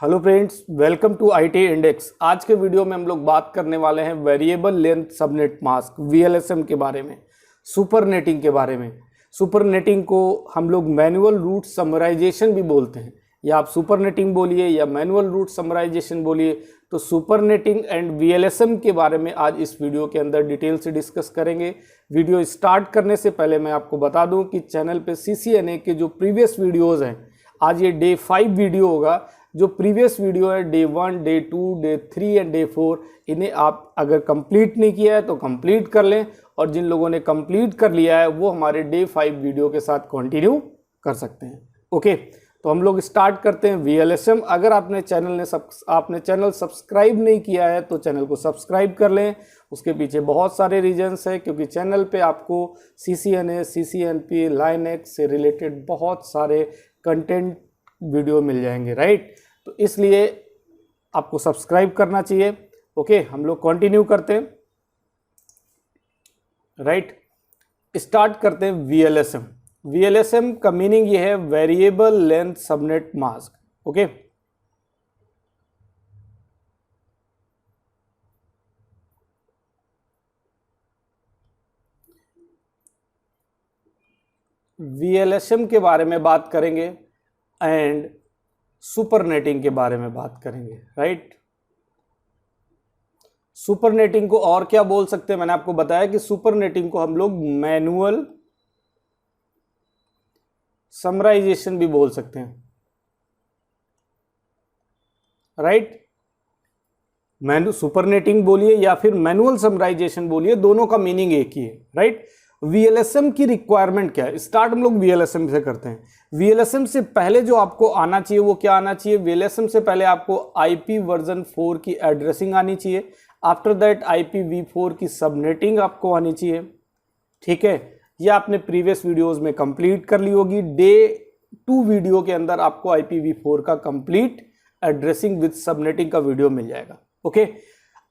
Hello friends, welcome to IT index. आज के video में हम लोग बात करने वाले हैं वेरिएबल लेंथ सबनेट मास्क वीएलएसएम के बारे में, सुपरनेटिंग के बारे में। सुपरनेटिंग को हम लोग मैनुअल रूट समराइजेशन भी बोलते हैं, या आप सुपरनेटिंग बोलिए या मैनुअल रूट समराइजेशन बोलिए। तो सुपरनेटिंग एंड वीएलएसएम के बारे में आज इस वीडियो के अंदर डिटेल से डिस्कस करेंगे। वीडियो स्टार्ट करने से पहले मैं आपको बता दूं कि चैनल पे सीसीएनए के जो प्रीवियस वीडियोज़ हैं, आज ये डे 5 वीडियो होगा। जो प्रीवियस वीडियो है day 1, day 2, day 3 and day 4, इन्हें आप अगर कंप्लीट नहीं किया है तो कंप्लीट कर लें, और जिन लोगों ने कंप्लीट कर लिया है वो हमारे डे 5 वीडियो के साथ कंटिन्यू कर सकते हैं। ओके, तो हम लोग स्टार्ट करते हैं वीएलएसएम। अगर आपने चैनल सब्सक्राइब नहीं किया है तो चैनल को सब्सक्राइब कर लें। उसके पीछे बहुत सारे रीजंस हैं, क्योंकि चैनल पे आपको सीसीएनए, सीसीएनपी, लाइनएक्स से रिलेटेड बहुत सारे कंटेंट वीडियो मिल जाएंगे, राइट। तो इसलिए आपको सब्सक्राइब करना चाहिए। ओके, हम लोग कंटिन्यू करते हैं, राइट। स्टार्ट करते हैं वीएलएसएम। वीएलएसएम का मीनिंग ये है variable length subnet mask. Okay, VLSM के बारे में बात करेंगे एंड सुपरनेटिंग के बारे में बात करेंगे, राइट। सुपरनेटिंग को और क्या बोल सकते हैं, मैंने आपको बताया कि सुपरनेटिंग को हम लोग मैनुअल समराइजेशन भी बोल सकते हैं, राइट। सुपरनेटिंग बोलिए या फिर मैनुअल समराइजेशन बोलिए, दोनों का मीनिंग एक ही है, राइट। वीएलएसएम की रिक्वायरमेंट क्या है, स्टार्ट हम लोग वीएलएसएम से करते हैं। वीएलएसएम से पहले जो आपको आना चाहिए वो क्या आना चाहिए, वीएलएसएम से पहले आपको आईपी वर्जन 4 की एड्रेसिंग आनी चाहिए। आफ्टर दैट IPv4 की सबनेटिंग आपको आनी चाहिए, ठीक है। ये आपने प्रीवियस वीडियोस में कंप्लीट कर ली होगी। डे 2 वीडियो के अंदर आपको IPv4 का कंप्लीट एड्रेसिंग विद सबनेटिंग का वीडियो मिल जाएगा। ओके,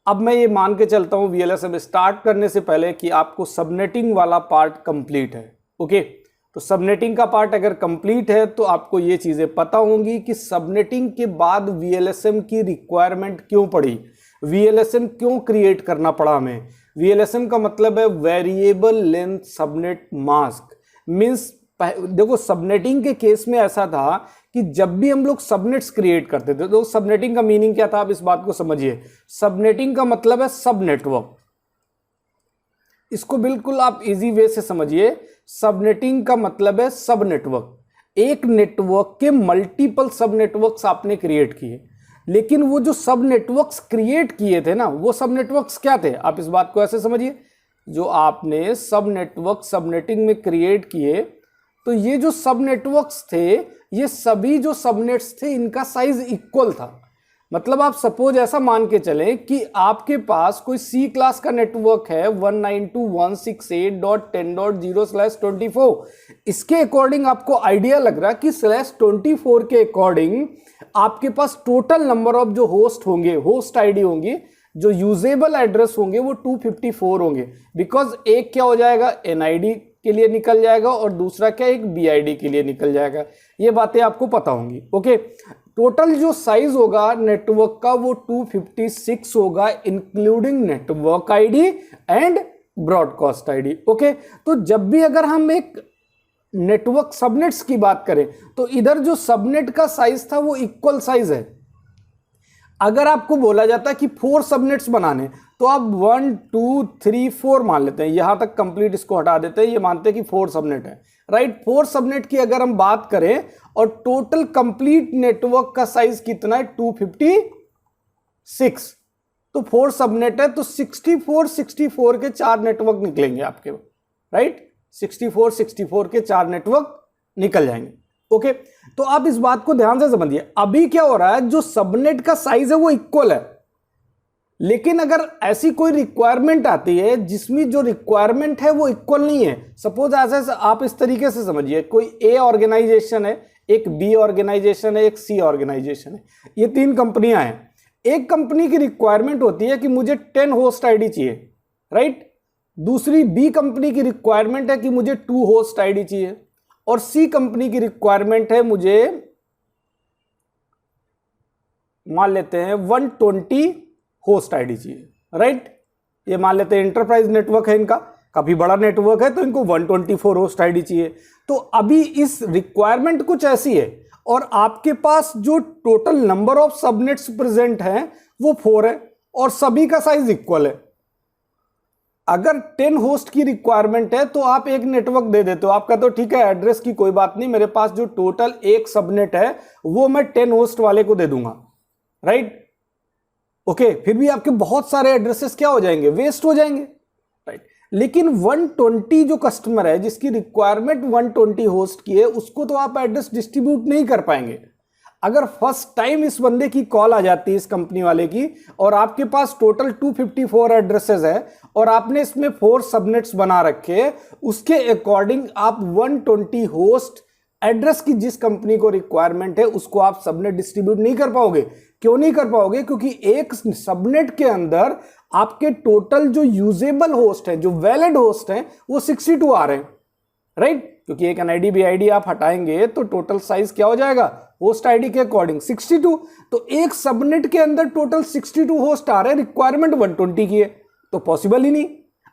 अब मैं ये मान के चलता हूँ वीएलएसएम स्टार्ट करने से पहले कि आपको सबनेटिंग वाला पार्ट कंप्लीट है। ओके, तो सबनेटिंग का पार्ट अगर कंप्लीट है तो आपको ये चीज़ें पता होंगी कि सबनेटिंग के बाद वीएलएसएम की रिक्वायरमेंट क्यों पड़ी, वीएलएसएम क्यों क्रिएट करना पड़ा हमें। वीएलएसएम का मतलब है variable length subnet mask. Means देखो, सबनेटिंग के केस में ऐसा था कि जब भी हम लोग सबनेट्स क्रिएट करते थे तो सबनेटिंग का मीनिंग क्या था, आप इस बात को समझिए। सबनेटिंग का मतलब है सब नेटवर्क। इसको बिल्कुल आप इजी वे से समझिए। सबनेटिंग का मतलब है सब नेटवर्क। एक नेटवर्क के मल्टीपल सब नेटवर्क्स आपने क्रिएट किए, लेकिन वो जो सब नेटवर्क्स क्रिएट किए थे ना, वो सब नेटवर्क्स क्या थे, आप इस बात को ऐसे समझिए। जो आपने सब नेटवर्क सबनेटिंग में क्रिएट किए, तो ये जो सब नेटवर्क्स थे, ये सभी जो सबनेट्स थे इनका साइज इक्वल था। मतलब आप सपोज ऐसा मान के चलें कि आपके पास कोई सी क्लास का नेटवर्क है 192.168.10.0/24। इसके अकॉर्डिंग आपको आइडिया लग रहा है कि /24 के अकॉर्डिंग आपके पास टोटल नंबर ऑफ जो होस्ट होंगे, होस्ट आईडी होंगी, जो यूजेबल एड्रेस होंगे वो 254 होंगे। बिकॉज एक क्या हो जाएगा, एनआईडी के लिए निकल जाएगा और दूसरा क्या, एक बीआईडी के लिए निकल जाएगा। ये बातें आपको पता होंगी। ओके, टोटल जो साइज होगा नेटवर्क का वो 256 होगा, including network ID and broadcast ID. Okay, तो जब भी अगर हम एक नेटवर्क सबनेट्स की बात करें तो इधर जो सबनेट का साइज था वो इक्वल साइज है। अगर आपको बोला जाता है कि 4 सबनेट्स बनाने, तो आप 1 2 3 4 मान लेते हैं, यहां तक कंप्लीट इसको हटा देते हैं, ये मानते हैं कि 4 सबनेट है, राइट। 4 सबनेट की अगर हम बात करें और टोटल कंप्लीट नेटवर्क का साइज कितना है 256, तो 4 सबनेट है, तो 64 के 4 नेटवर्क निकलेंगे आपके, राइट। 64 के 4 नेटवर्क निकल जाएंगे। ओके, तो आप इस बात को ध्यान से समझिए। अभी क्या हो रहा है, जो सबनेट का साइज है वो इक्वल है, लेकिन अगर ऐसी कोई रिक्वायरमेंट आती है जिसमें जो रिक्वायरमेंट है वो इक्वल नहीं है। सपोज ऐसे आप इस तरीके से समझिए, कोई ए ऑर्गेनाइजेशन है, एक बी ऑर्गेनाइजेशन है, एक सी ऑर्गेनाइजेशन है, ये 3 कंपनियां हैं। एक कंपनी की रिक्वायरमेंट होती है कि मुझे 10 होस्ट आईडी चाहिए, राइट। दूसरी बी कंपनी की रिक्वायरमेंट है कि मुझे 2 होस्ट आईडी चाहिए, और सी कंपनी की रिक्वायरमेंट है मुझे मान लेते हैं 120 होस्ट आईडी चाहिए, राइट। ये मान लेते हैं इंटरप्राइज नेटवर्क है, इनका काफी बड़ा नेटवर्क है, तो इनको 124 होस्ट आईडी चाहिए। तो अभी इस रिक्वायरमेंट कुछ ऐसी है और आपके पास जो total number of subnets present हैं वो 4 है और सभी का साइज इक्वल है। अगर 10 होस्ट की रिक्वायरमेंट है तो आप एक नेटवर्क दे देते हो, आपका तो ठीक है एड्रेस की कोई बात नहीं, मेरे पास जो टोटल एक सबनेट है वो मैं 10 होस्ट वाले को दे दूंगा, राइट। ओके, फिर भी आपके बहुत सारे एड्रेसेस क्या हो जाएंगे, वेस्ट हो जाएंगे, राइट। लेकिन 120 जो कस्टमर है जिसकी रिक्वायरमेंट 120 होस्ट की है, उसको तो आप एड्रेस डिस्ट्रीब्यूट नहीं कर पाएंगे। अगर फर्स्ट टाइम इस बंदे की कॉल आ जाती है इस कंपनी वाले की और आपके पास टोटल 254 एड्रेसेस है और आपने इसमें 4 सबनेट्स बना रखे, उसके अकॉर्डिंग आप 120 होस्ट एड्रेस की जिस कंपनी को रिक्वायरमेंट है उसको आप सबनेट डिस्ट्रीब्यूट नहीं कर पाओगे। क्यों नहीं कर पाओगे? क्योंकि एक सबनेट के अंदर आपके टोटल जो यूजेबल होस्ट है, जो वैलिड होस्ट है, वो 62 आ रहे हैं, राइट। क्योंकि एक एनआईडी बीआईडी आप हटाएंगे तो टोटल साइज क्या हो जाएगा होस्ट आईडी के अकॉर्डिंग 62। तो एक सबनेट के अंदर टोटल 62 होस्ट आ रहे हैं, रिक्वायरमेंट 120 की है, तो पॉसिबल ही नहीं।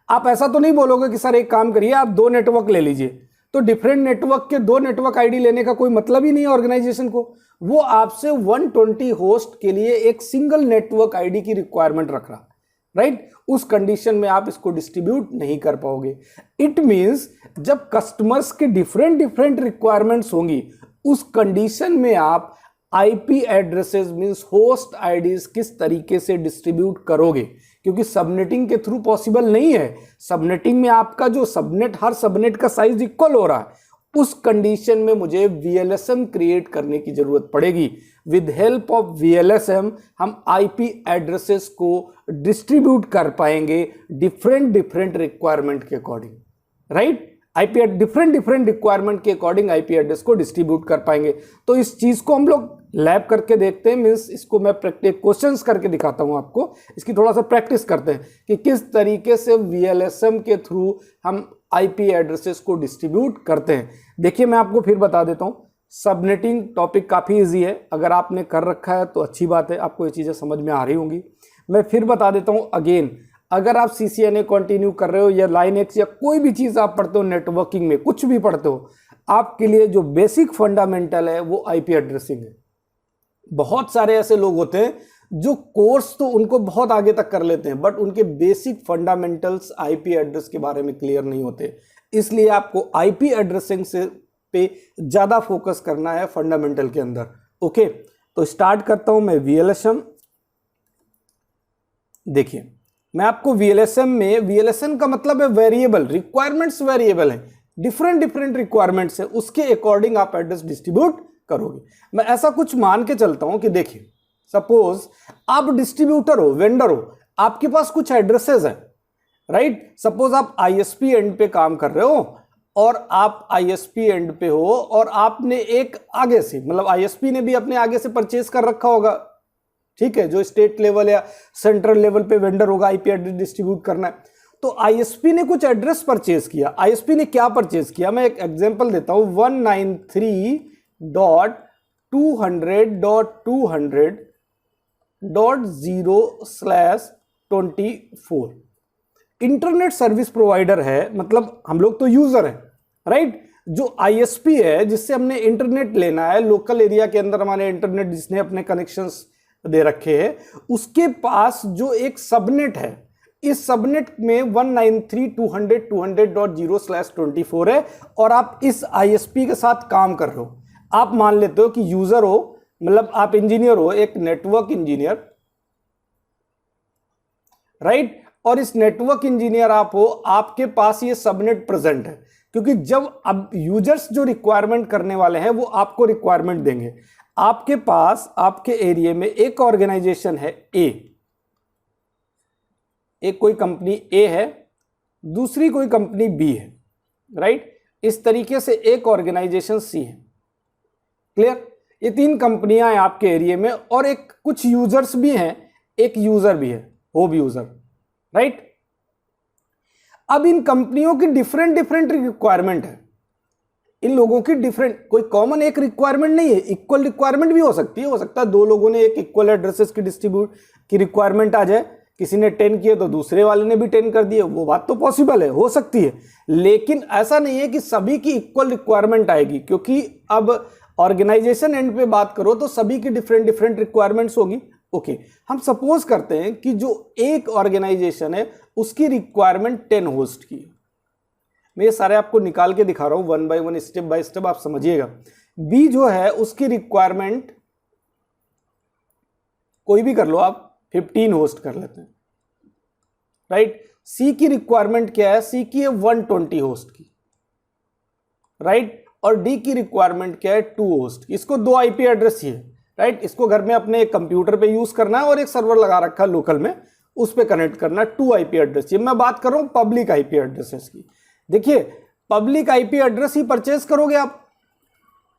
आप ऐसा तो नहीं बोलोगे कि सर एक काम करिए आप 2 नेटवर्क ले लीजिए, तो डिफरेंट नेटवर्क के 2 नेटवर्क आईडी लेने का कोई मतलब ही नहीं है ऑर्गेनाइजेशन को। वो आपसे 120 होस्ट के लिए एक सिंगल नेटवर्क आईडी की रिक्वायरमेंट रख रहा, राइट। उस कंडीशन में आप इसको डिस्ट्रीब्यूट नहीं कर पाओगे। इट मींस जब कस्टमर्स के डिफरेंट रिक्वायरमेंट्स होंगी, उस कंडीशन में आप IP addresses means host IDs किस तरीके से डिस्ट्रीब्यूट करोगे, क्योंकि सबनेटिंग के थ्रू पॉसिबल नहीं है। सबनेटिंग में आपका जो सबनेट, हर सबनेट का साइज इक्वल हो रहा है, उस कंडीशन में मुझे वीएलएसएम क्रिएट करने की जरूरत पड़ेगी। विद हेल्प ऑफ वीएलएसएम हम आईपी एड्रेसेस को डिस्ट्रीब्यूट कर पाएंगे डिफरेंट रिक्वायरमेंट के according, right. IP different requirement के अकॉर्डिंग आईपी एड्रेस को डिस्ट्रीब्यूट कर पाएंगे। तो इस चीज को हम लोग लैब करके देखते हैं, मीन्स इसको मैं प्रैक्टिस क्वेश्चंस करके दिखाता हूं आपको, इसकी थोड़ा सा प्रैक्टिस करते हैं कि किस तरीके से वीएलएसएम के थ्रू हम आईपी एड्रेसेस को डिस्ट्रीब्यूट करते हैं। देखिए मैं आपको फिर बता देता हूं, सबनेटिंग टॉपिक काफी इजी है, अगर आपने कर रखा है तो अच्छी बात है, आपको ये चीजें समझ में आ रही होंगी। मैं फिर बता देता हूं अगेन, अगर आप सीसीएनए कंटिन्यू कर रहे हो या लाइन एक्स या कोई भी चीज आप पढ़ते हो नेटवर्किंग में, कुछ भी पढ़ते हो, आपके लिए जो बेसिक फंडामेंटल है वो आईपी एड्रेसिंग है। बहुत सारे ऐसे लोग होते हैं जो कोर्स तो उनको बहुत आगे तक कर लेते हैं, बट उनके बेसिक फंडामेंटल्स आईपी एड्रेस के बारे में क्लियर नहीं होते। इसलिए आपको आईपी एड्रेसिंग से पे ज्यादा फोकस करना है फंडामेंटल के अंदर। ओके, तो स्टार्ट करता हूं मैं वीएलएसएम। देखिए मैं आपको वीएलएसएम में, वीएलएसएम का मतलब है वेरिएबल, रिक्वायरमेंट्स वेरिएबल है, डिफरेंट रिक्वायरमेंट्स है, उसके अकॉर्डिंग आप एड्रेस डिस्ट्रीब्यूट करोगे। मैं ऐसा कुछ मान के चलता हूं कि देखिए सपोज आप डिस्ट्रीब्यूटर हो, वेंडर हो, आपके पास कुछ एड्रेसेस है, राइट। सपोज आप आईएसपी एंड पे काम कर रहे हो और आप आईएसपी एंड पे हो और आपने एक आगे से, मतलब आईएसपी ने भी अपने आगे से परचेज कर रखा होगा, ठीक है, जो स्टेट लेवल या सेंट्रल लेवल पे वेंडर होगा आईपी एड्रेस डिस्ट्रीब्यूट करना है। तो आईएसपी ने कुछ एड्रेस परचेज किया। आईएसपी ने क्या परचेज किया, मैं एक एग्जांपल देता हूं, 193.200.0/24 इंटरनेट सर्विस प्रोवाइडर है, मतलब हम लोग तो यूजर हैं, राइट। जो आईएसपी है जिससे हमने इंटरनेट लेना है, लोकल एरिया के अंदर हमारे इंटरनेट जिसने अपने कनेक्शंस दे रखे हैं, उसके पास जो एक सबनेट है, इस सबनेट में 193.200.0/24 है और आप इस आईएसपी के साथ काम कर रहे हो। आप मान लेते हो कि यूजर हो, मतलब आप इंजीनियर हो, एक नेटवर्क इंजीनियर, राइट। और इस नेटवर्क इंजीनियर आप हो, आपके पास ये सबनेट प्रेजेंट है, क्योंकि जब अब यूजर्स जो रिक्वायरमेंट करने वाले हैं वो आपको रिक्वायरमेंट देंगे। आपके पास आपके एरिया में एक ऑर्गेनाइजेशन है ए, एक कोई कंपनी ए है, दूसरी कोई कंपनी बी है, राइट। इस तरीके से एक ऑर्गेनाइजेशन सी है, क्लियर। ये 3 कंपनियां हैं आपके एरिया में और एक कुछ यूजर्स भी हैं, एक यूजर भी है, होम यूजर, राइट। अब इन कंपनियों की डिफरेंट रिक्वायरमेंट है, इन लोगों की डिफरेंट, कोई कॉमन एक रिक्वायरमेंट नहीं है, इक्वल रिक्वायरमेंट भी हो सकती है। हो सकता है दो लोगों ने एक इक्वल एड्रेसेस की डिस्ट्रीब्यूट की रिक्वायरमेंट आ जाए, किसी ने 10 किए तो दूसरे वाले ने भी 10 कर दिए, वो बात तो पॉसिबल है, हो सकती है। लेकिन ऐसा नहीं है कि सभी की इक्वल रिक्वायरमेंट आएगी, क्योंकि अब ऑर्गेनाइजेशन एंड पे बात करो तो सभी की डिफरेंट डिफरेंट रिक्वायरमेंट्स होगी। ओके, हम सपोज करते हैं कि जो एक ऑर्गेनाइजेशन है उसकी रिक्वायरमेंट 10 होस्ट की। मैं ये सारे आपको निकाल के दिखा रहा हूं one by one, step by step, आप समझिएगा। बी जो है उसकी रिक्वायरमेंट कोई भी कर लो आप, 15 होस्ट कर लेते हैं, राइट। सी की रिक्वायरमेंट क्या है, सी की है 120 होस्ट की, राइट। और डी की रिक्वायरमेंट क्या है, 2 होस्ट की। इसको 2 आईपी एड्रेस चाहिए, राइट। इसको घर में अपने एक कंप्यूटर पे यूज करना है और एक सर्वर लगा रखा है लोकल में, उस पे कनेक्ट करना है। 2 आईपी एड्रेस चाहिए। मैं बात कर रहा हूं पब्लिक आईपी एड्रेसेस की। देखिए, पब्लिक आईपी एड्रेस ही परचेज करोगे आप,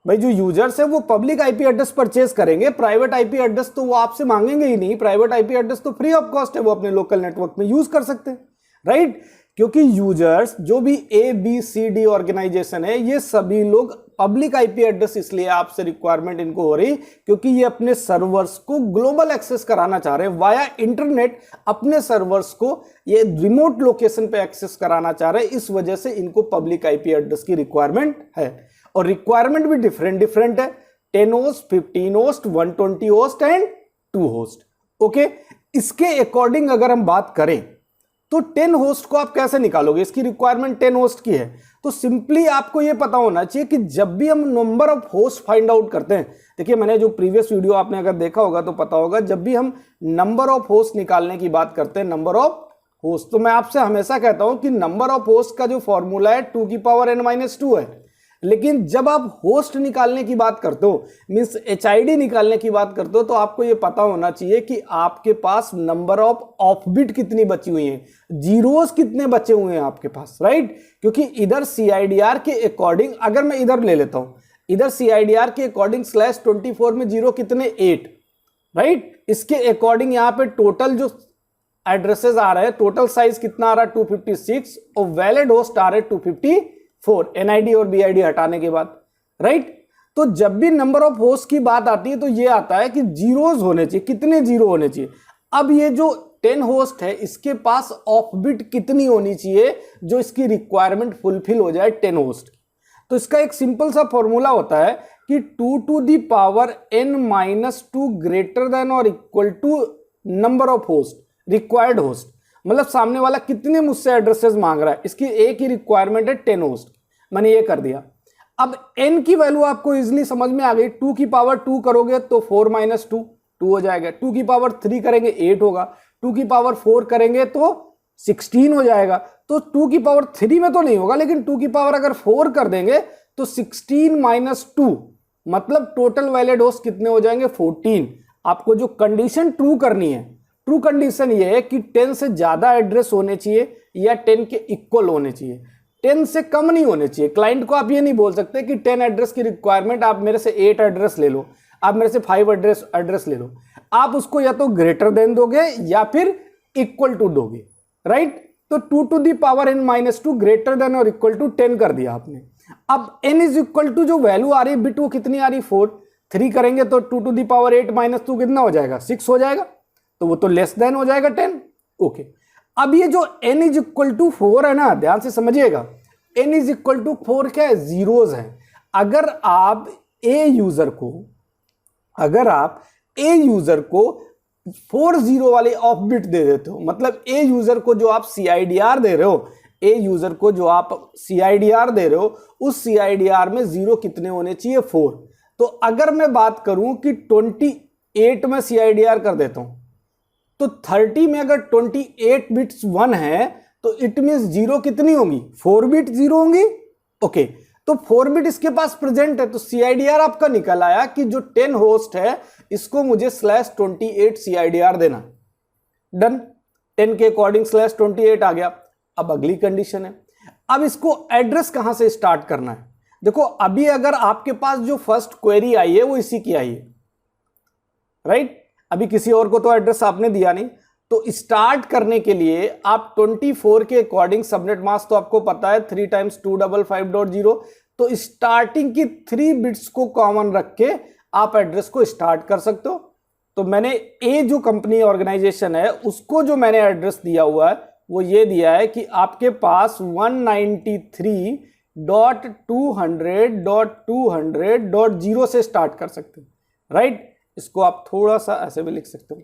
भाई जो यूजर्स है वो पब्लिक आईपी एड्रेस परचेज करेंगे, प्राइवेट आईपी एड्रेस तो वो आपसे मांगेंगे ही नहीं। प्राइवेट आईपी एड्रेस तो फ्री ऑफ कॉस्ट है, वो अपने लोकल नेटवर्क में यूज कर सकते हैं, राइट। क्योंकि यूजर्स जो भी ABCD ऑर्गेनाइजेशन है, ये सभी लोग पब्लिक आईपी एड्रेस इसलिए आपसे रिक्वायरमेंट इनको हो रही क्योंकि ये अपने सर्वर्स को ग्लोबल एक्सेस कराना चाह रहे हैं वाया इंटरनेट, अपने सर्वर्स को ये रिमोट लोकेशन पे एक्सेस कराना चाह रहे हैं। इस वजह से इनको पब्लिक आईपी एड्रेस की रिक्वायरमेंट है, और रिक्वायरमेंट भी डिफरेंट डिफरेंट है। 10 host, 15 host, 120 host and 2 host. Okay, इसके अकॉर्डिंग अगर हम बात करें तो 10 होस्ट को आप कैसे निकालोगे, इसकी रिक्वायरमेंट 10 होस्ट की है, तो सिंपली आपको यह पता होना चाहिए कि जब भी हम number of host find out करते हैं, देखिए मैंने जो प्रीवियस वीडियो आपने अगर देखा होगा तो पता होगा, जब भी हम नंबर ऑफ होस्ट निकालने की बात करते हैं, नंबर ऑफ होस्ट, तो मैं आपसे हमेशा कहता हूं कि नंबर ऑफ होस्ट का जो फॉर्मूला है 2 की पावर n-2 है। लेकिन जब आप होस्ट निकालने की बात करते हो, मींस HID निकालने की बात करते हो, तो आपको यह पता होना चाहिए कि आपके पास नंबर ऑफ ऑफबिट कितनी बची हुई हैं, जीरोस कितने बचे हुए हैं आपके पास, राइट। क्योंकि इधर CIDR के अकॉर्डिंग, अगर मैं इधर ले लेता हूं, इधर CIDR के अकॉर्डिंग /24 में जीरो कितने 8, राइट। इसके अकॉर्डिंग यहां पे टोटल जो एड्रेसेस आ रहे हैं, टोटल साइज कितना आ रहा है 256, और वैलिड होस्ट आ रहे 254 NID और BID हटाने के बाद, राइट। तो जब भी नंबर ऑफ होस्ट की बात आती है तो ये आता है कि जीरोस होने चाहिए, कितने जीरो होने चाहिए। अब ये जो 10 होस्ट है, इसके पास ऑफबिट कितनी होनी चाहिए जो इसकी रिक्वायरमेंट फुलफिल हो जाए 10 होस्ट की। तो इसका एक सिंपल सा फॉर्मूला होता है कि 2 to the power n-2 greater than और equal to number of host, required host, मतलब सामने वाला कितने मुझसे एड्रेसेस मांग रहा है, इसकी एक ही रिक्वायरमेंट है 10 होस्ट, मैंने ये कर दिया। अब n की वैल्यू आपको इजीली समझ में आ गई। 2 की पावर 2 करोगे तो 4 - 2 2 हो जाएगा। 2 की पावर 3 करेंगे 8 होगा। 2 की पावर 4 करेंगे तो 16 हो जाएगा। तो 2 की पावर 3 में तो नहीं होगा, लेकिन 2 की पावर अगर 4 कर देंगे तो 16 - 2 मतलब टोटल वैलिड होस्ट कितने हो जाएंगे 14। आपको जो कंडीशन ट्रू करनी है, ट्रू कंडीशन ये है कि 10 से ज्यादा एड्रेस होने चाहिए या 10 के इक्वल होने चाहिए, 10 से कम नहीं होने चाहिए। क्लाइंट को आप ये नहीं बोल सकते कि 10 एड्रेस की रिक्वायरमेंट, आप मेरे से 8 एड्रेस ले लो, आप मेरे से 5 एड्रेस ले लो। आप उसको या तो ग्रेटर देन दोगे या फिर इक्वल टू दोगे, राइट। तो 2 to the power n-2 greater than और इक्वल टू 10 कर दिया आपने। अब n इज इक्वल टू जो वैल्यू आ रही है बिट, वो कितनी आ रही 4, 3 करेंगे तो 2 to the power 8 - 2 कितना हो जाएगा 6 हो जाएगा, तो वो तो लेस देन हो जाएगा 10। ओके, अब ये जो n इज इक्वल टू 4 है ना, ध्यान से समझिएगा, n इज इक्वल टू 4 क्या है, जीरोज है। अगर आप ए यूजर को 4 0 वाले ऑफ बिट दे देते हो, मतलब ए यूजर को जो आप CIDR दे रहे हो, उस CIDR में जीरो कितने होने चाहिए 4। तो अगर मैं बात करूं कि 28 में CIDR कर देता हूं, तो 30 में अगर 28 बिट्स 1 है तो इट मींस जीरो कितनी होंगी 4 बिट जीरो होंगी। ओके, तो 4 बिट इसके पास प्रेजेंट है, तो CIDR आपका निकल आया कि जो 10 होस्ट है इसको मुझे /28 CIDR देना। डन, 10 के अकॉर्डिंग /28 आ गया। अब अगली कंडीशन है, अब इसको एड्रेस कहां से स्टार्ट करना है। देखो अभी अगर आपके पास जो फर्स्ट क्वेरी आई है वो इसी की आई है, राइट। अभी किसी और को तो एड्रेस आपने दिया नहीं, तो स्टार्ट करने के लिए आप 24 के अकॉर्डिंग सबनेट मास्क तो आपको पता है 3 × 255.0, तो स्टार्टिंग की 3 बिट्स को कॉमन रख के आप एड्रेस को स्टार्ट कर सकते हो। तो मैंने ए जो कंपनी ऑर्गेनाइजेशन है उसको जो मैंने एड्रेस दिया हुआ है वो ये दिया है कि आपके पास 193.200.200.0 से स्टार्ट कर सकते हो, राइट। इसको आप थोड़ा सा ऐसे भी लिख सकते हो।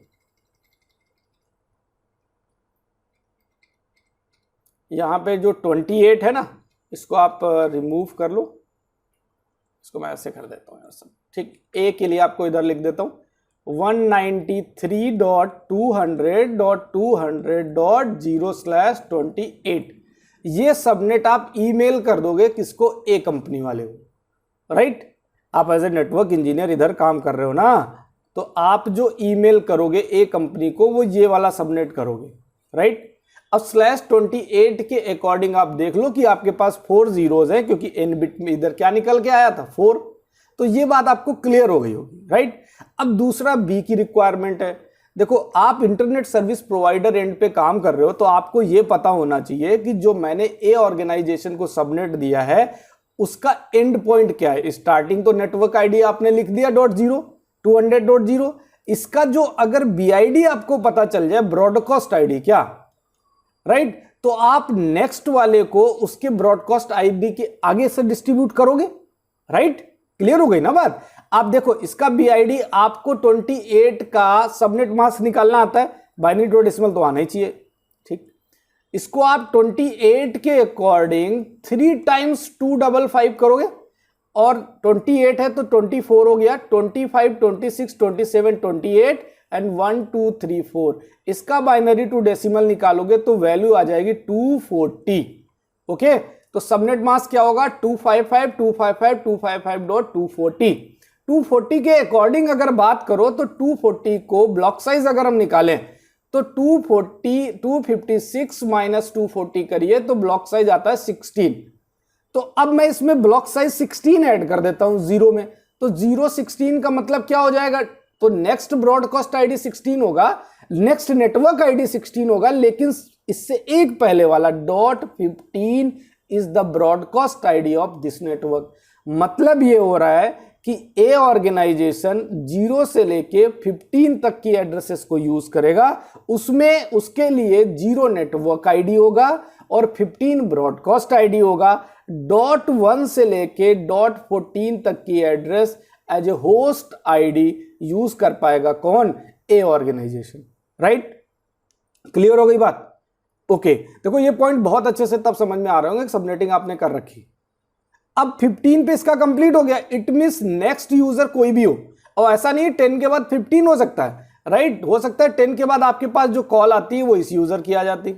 यहां पे जो 28 है ना, इसको आप रिमूव कर लो। इसको मैं ऐसे कर देता हूं यार सब, ठीक। ए के लिए आपको इधर लिख देता हूं 193.200.200.0/28। ये सबनेट आप ईमेल कर दोगे किसको? ए कंपनी वाले को, राइट। आप एज ए नेटवर्क इंजीनियर इधर काम कर रहे हो ना, तो आप जो ईमेल करोगे ए कंपनी को वो ये वाला सबनेट करोगे, राइट। अब /28 के अकॉर्डिंग आप देख लो कि आपके पास 4 जीरोज हैं, क्योंकि एन बिट में इधर क्या निकल के आया था 4। तो ये बात आपको क्लियर हो गई होगी, राइट। अब दूसरा बी की रिक्वायरमेंट है। देखो, आप इंटरनेट सर्विस प्रोवाइडर एंड पे काम कर रहे हो, तो आपको ये पता होना चाहिए कि जो मैंने ए ऑर्गेनाइजेशन को सबनेट दिया है उसका एंड पॉइंट क्या है। स्टार्टिंग तो नेटवर्क आईडी आपने लिख दिया .0 200.0। इसका जो अगर बीआईडी आपको पता चल जाए, ब्रॉडकास्ट आईडी, क्या, राइट, तो आप नेक्स्ट वाले को उसके ब्रॉडकास्ट आईडी के आगे से डिस्ट्रीब्यूट करोगे, राइट। क्लियर हो गई ना बात। आप देखो, इसका बीआईडी आपको 28 का सबनेट मास्क निकालना आता है, बाइनरी टू डेसिमल तो आना ही चाहिए, ठीक। इसको आप 28 के अकॉर्डिंग 3 टाइम्स 255 करोगे, और 28 है तो 24 हो गया, 25 26 27 28 एंड 1 2 3 4। इसका बाइनरी टू डेसिमल निकालोगे तो वैल्यू आ जाएगी 240। ओके, तो सबनेट मास्क क्या होगा? 255.240। 240 के अकॉर्डिंग अगर बात करो तो 240 को ब्लॉक साइज अगर हम निकालें तो 256 माइनस 240 करिए तो ब्लॉक साइज आता है 16। तो अब मैं इसमें ब्लॉक साइज 16 ऐड कर देता हूं जीरो में, तो 016 का मतलब क्या हो जाएगा? तो नेक्स्ट ब्रॉडकास्ट आईडी 16 होगा, नेक्स्ट नेटवर्क आईडी 16 होगा, लेकिन इससे एक पहले वाला .15 is the broadcast ID of this network. मतलब ये हो रहा है कि ए ऑर्गेनाइजेशन 0 से लेके 15 तक की एड्रेसेस को यूज करेगा, उसमें उसके लिए 0 नेटवर्क आईडी होगा और 15 ब्रॉडकास्ट आईडी होगा। .1 से लेके .14 तक की address as a host ID use कर पाएगा कौन? ए ऑर्गेनाइजेशन, राइट। क्लियर हो गई बात? ओके, देखो ये पॉइंट बहुत अच्छे से तब समझ में आ रहे होंगे कि सबनेटिंग आपने कर रखी। अब 15 पे इसका कंप्लीट हो गया, इट मींस नेक्स्ट यूजर कोई भी हो, और ऐसा नहीं 10 के बाद 15 हो सकता है, राइट। हो सकता है 10 के बाद आपके पास जो कॉल आती है वो इस यूजर की आ जाती।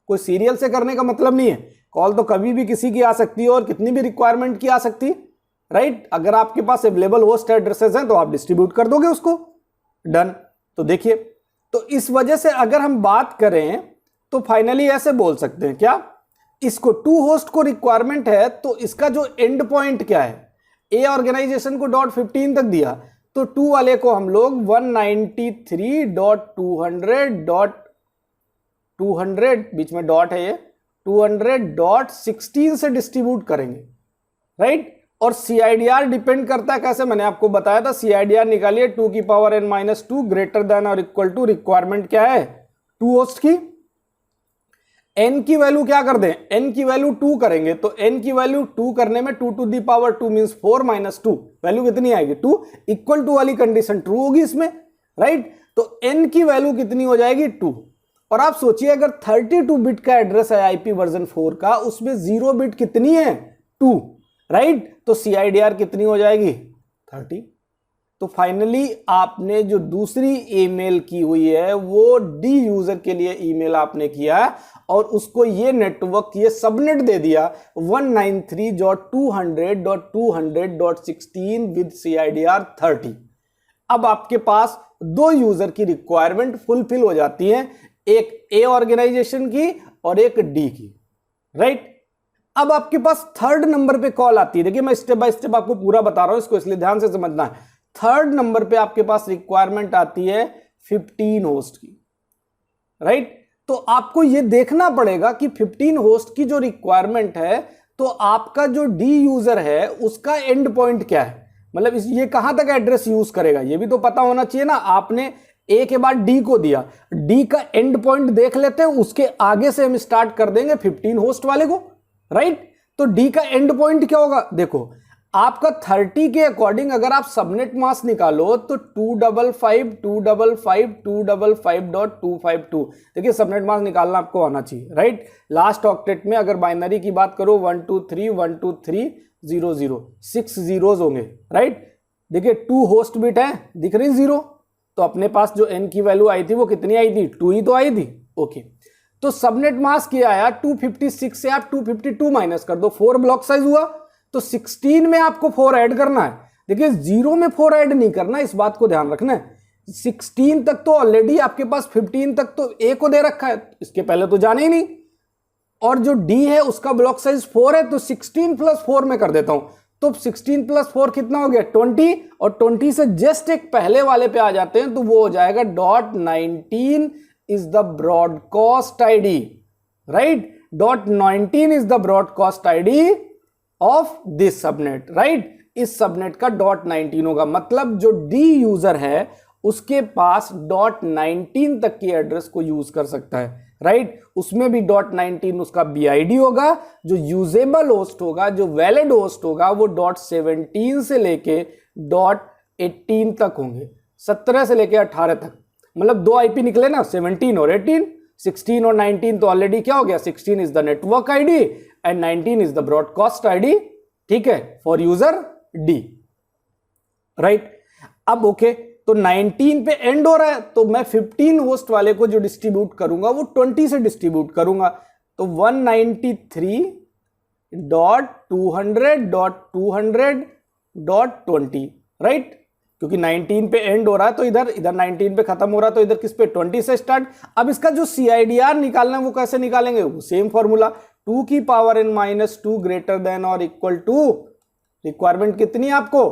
कोई सीरियल से करने का मतलब नहीं है, कॉल तो कभी भी किसी की आ सकती है और कितनी भी रिक्वायरमेंट की आ सकती है, राइट। अगर आपके पास अवेलेबल होस्ट एड्रेसेस हैं तो आप डिस्ट्रीब्यूट कर दोगे उसको, डन। तो देखिए, तो इस वजह से अगर हम बात करें तो फाइनली ऐसे बोल सकते हैं, क्या, इसको 2 होस्ट को रिक्वायरमेंट है तो इसका जो एंड पॉइंट क्या है? ए ऑर्गेनाइजेशन को .15 तक दिया, तो 2 वाले को हम लोग 193.200 बीच में डॉट है ये 200.16 से डिस्ट्रीब्यूट करेंगे, राइट। और CIDR डिपेंड करता है कैसे, मैंने आपको बताया था। CIDR निकालिए 2 की पावर n-2 ग्रेटर देन और इक्वल टू रिक्वायरमेंट क्या है? 2 होस्ट की। n की वैल्यू क्या कर दें? n की वैल्यू 2 करेंगे, तो n की वैल्यू 2 करने में 2 to the power 2 means 4 minus 2, value कितनी आएगी? 2 इक्वल टू वाली कंडीशन ट्रू होगी इसमें, राइट। तो n की वैल्यू कितनी हो जाएगी? 2। और आप सोचिए अगर 32 बिट का एड्रेस है IP वर्जन 4 का, उसमें 0 बिट कितनी है? 2, राइट। तो CIDR कितनी हो जाएगी? 30। तो फाइनली आपने जो दूसरी ईमेल की हुई है वो डी यूजर के लिए ईमेल आपने किया है और उसको ये नेटवर्क ये सबनेट दे दिया 193.200.200.16 विद CIDR 30। अब आपके पास 2 यूजर की रिक्वायरमेंट फुलफिल हो जाती है, एक ए ऑर्गेनाइजेशन की और एक डी की, राइट। अब आपके पास थर्ड नंबर पे कॉल आती है। देखिए मैं स्टेप बाय स्टेप आपको पूरा बता रहा हूं, इसको इसलिए ध्यान से समझना है। थर्ड नंबर पे आपके पास रिक्वायरमेंट आती है 15 होस्ट की, राइट। तो आपको यह देखना पड़ेगा कि 15 होस्ट की जो रिक्वायरमेंट है तो आपका जो डी यूजर है उसका एंड पॉइंट क्या है, मतलब ये कहां तक एड्रेस यूज करेगा ये भी तो पता होना चाहिए ना। आपने ए के बाद डी को दिया, डी का एंड पॉइंट देख लेते हैं, उसके आगे से हम स्टार्ट कर देंगे 15 होस्ट वाले को, राइट। तो डी का एंड पॉइंट क्या होगा, देखो आपका 30 के अकॉर्डिंग अगर आप सबनेट मास्क निकालो तो 255.255.252। देखिए सबनेट मास्क निकालना आपको आना चाहिए, राइट। लास्ट ऑक्टेट में अगर बाइनरी की बात करो 123 6 जीरोज होंगे, राइट। देखिए 2 होस्ट बिट है, दिख रही 0, तो अपने पास जो n की वैल्यू आई थी वो कितनी आई थी, 2 ही तो आई थी, ओके। तो सबनेट मास्क ये आया 256 से आप 252 माइनस कर दो, 4 ब्लॉक साइज हुआ, तो 16 में आपको 4 ऐड करना है। देखिए 0 में 4 ऐड नहीं करना, इस बात को ध्यान रखना है। 16 तक तो ऑलरेडी आपके पास 15 तक तो a को दे रखा है, इसके पहले तो जाने ही नहीं। और जो d है उसका ब्लॉक साइज 4 है, तो 16 प्लस 4 में कर देता हूं, तो 16 प्लस 4 कितना हो गया 20, और 20 से जस्ट एक पहले वाले पे आ जाते हैं तो वो हो जाएगा .19 is the broadcast ID, right. .19 is the broadcast ID of this subnet, right. इस सबनेट का .19 होगा, मतलब जो डी यूजर है उसके पास .19 तक की एड्रेस को यूज कर सकता है, राइट। उसमें भी .19 उसका BID होगा, जो यूजेबल होस्ट होगा, जो वैलिड होस्ट होगा वो .17 से लेके .18 तक होंगे, 17 से लेके 18 तक, मतलब 2 IP निकले ना, 17 और 18। 16 और 19 तो ऑलरेडी क्या हो गया, 16 is the network ID and 19 is the broadcast ID, ठीक है, फॉर यूजर डी, राइट। अब ओके, तो 19 पे एंड हो रहा है, तो मैं 15 होस्ट वाले को जो डिस्ट्रीब्यूट करूंगा वो 20 से डिस्ट्रीब्यूट करूंगा, तो 193.200.200.20, राइट। क्योंकि 19 पे एंड हो रहा है तो इधर 19 पे खत्म हो रहा है, तो इधर किस पे 20 से स्टार्ट। अब इसका जो CIDR निकालना है वो कैसे निकालेंगे, वो सेम फॉर्मूला, 2 की पावर n-2 ग्रेटर देन और इक्वल टू, रिक्वायरमेंट कितनी है आपको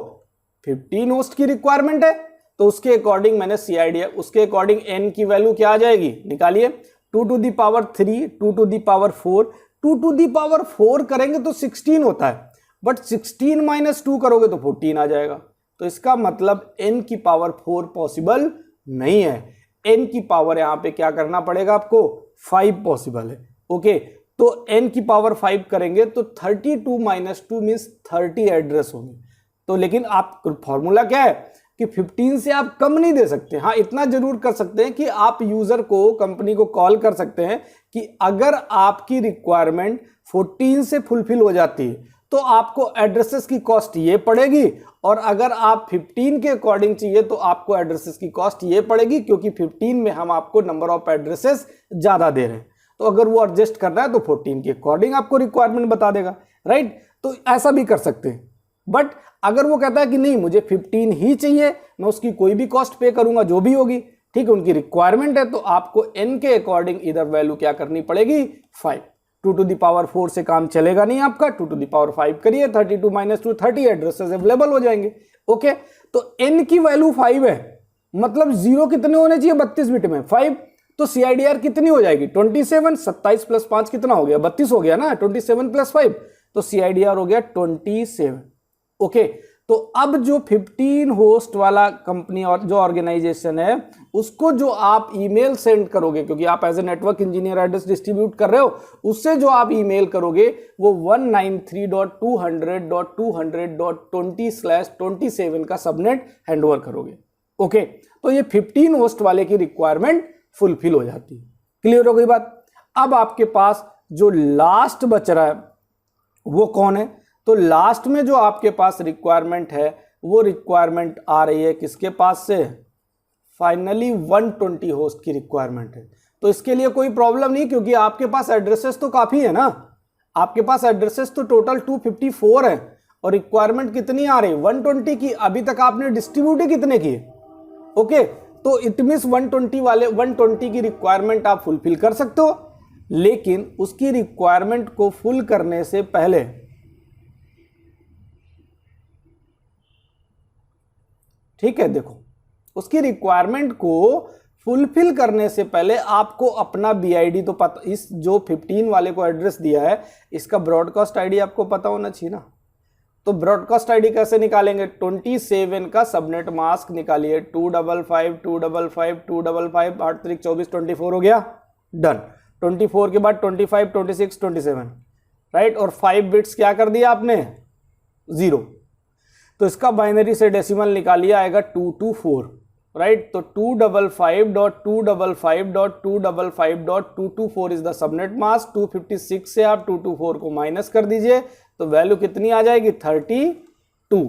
15 होस्ट की रिक्वायरमेंट है, तो उसके अकॉर्डिंग मैंने CIDR, उसके अकॉर्डिंग n की वैल्यू क्या आ जाएगी, निकालिए, 2 to the power 3, 2 to the power 4, 2 to the power 4 करेंगे तो 16 होता है, बट 16 माइनस 2 करोगे तो 14 आ जाएगा, तो इसका मतलब n की पावर 4 पॉसिबल नहीं है। n की पावर यहां पे क्या करना पड़ेगा आपको, 5 पॉसिबल है, ओके। तो n की पावर 5 करेंगे तो 32 माइनस 2 मीन्स 30 एड्रेस होंगे। तो लेकिन आप फॉर्मूला क्या है कि 15 से आप कम नहीं दे सकते। हाँ, इतना जरूर कर सकते हैं कि आप यूजर को, कंपनी को कॉल कर सकते हैं कि अगर आपकी रिक्वायरमेंट 14 से फुलफिल हो जाती है तो आपको एड्रेसेस की कॉस्ट ये पड़ेगी, और अगर आप 15 के अकॉर्डिंग चाहिए तो आपको एड्रेसेस की कॉस्ट ये पड़ेगी, क्योंकि 15 में हम आपको नंबर ऑफ एड्रेसेस ज्यादा दे रहे हैं, तो अगर वो एडजस्ट कर रहा है तो 14 के अकॉर्डिंग आपको रिक्वायरमेंट बता देगा, राइट। तो ऐसा भी कर सकते हैं। बट अगर वो कहता है कि नहीं मुझे 15 ही चाहिए, मैं उसकी कोई भी कॉस्ट पे करूंगा जो भी होगी, ठीक है, उनकी रिक्वायरमेंट है, तो आपको n के अकॉर्डिंग इधर वैल्यू क्या करनी पड़ेगी 5। 2 to the power 4 से काम चलेगा नहीं आपका, 2 to the power 5 करिए, 32 माइनस 2 30 एड्रेसेस अवेलेबल हो जाएंगे, ओके। तो n की वैल्यू 5 है, मतलब 0 कितने होने चाहिए 32 बिट में 5, तो CIDR कितनी हो जाएगी 27, 27 प्लस 5 कितना हो गया 32 हो गया ना, 27 प्लस 5, तो CIDR हो गया 27, ओके। तो अब जो 15 होस्ट वाला कंपनी और जो ऑर्गेनाइजेशन है उसको जो आप ईमेल सेंड करोगे, क्योंकि आप as a network engineer address distribute कर रहे हो, उससे जो आप ईमेल करोगे वो 193.200.200.20/27 का सबनेट हैंडओवर करोगे, ओके। तो ये 15 होस्ट वाले की रिक्वायरमेंट फुलफिल हो जाती है। क्लियर हो गई बात। अब आपके पास जो लास्ट बच रहा है वो कौन है, तो लास्ट में जो आपके पास रिक्वायरमेंट है वो रिक्वायरमेंट आ रही है किसके पास से, फाइनली 120 होस्ट की रिक्वायरमेंट है। तो इसके लिए कोई प्रॉब्लम नहीं, क्योंकि आपके पास एड्रेसेस तो काफी है ना, आपके पास एड्रेसेस तो टोटल 254 है और रिक्वायरमेंट कितनी आ रही है 120 की। अभी तक आपने डिस्ट्रीब्यूट कितने किए, ओके। तो इट मींस 120 की रिक्वायरमेंट आप फुलफिल कर सकते हो, लेकिन उसकी रिक्वायरमेंट को फुल करने से पहले ठीक है, देखो उसकी रिक्वायरमेंट को फुलफिल करने से पहले आपको अपना BID तो पता, इस जो 15 वाले को एड्रेस दिया है इसका ब्रॉडकास्ट आईडी आपको पता होना चाहिए ना। तो ब्रॉडकास्ट आईडी कैसे निकालेंगे, 27 का सबनेट मास्क निकालिए, 255 255 255 8 3 24 24 हो गया, डन। 24 के बाद 25 26 27, राइट, और 5 बिट्स क्या कर दिया आपने, 0। तो इसका बाइनरी से डेसिमल निकालिए, आएगा 224, राइट। तो 255.255.255.224 इज द सबनेट मास्क। 256 से आप 224 को माइनस कर दीजिए तो वैल्यू कितनी आ जाएगी, 32।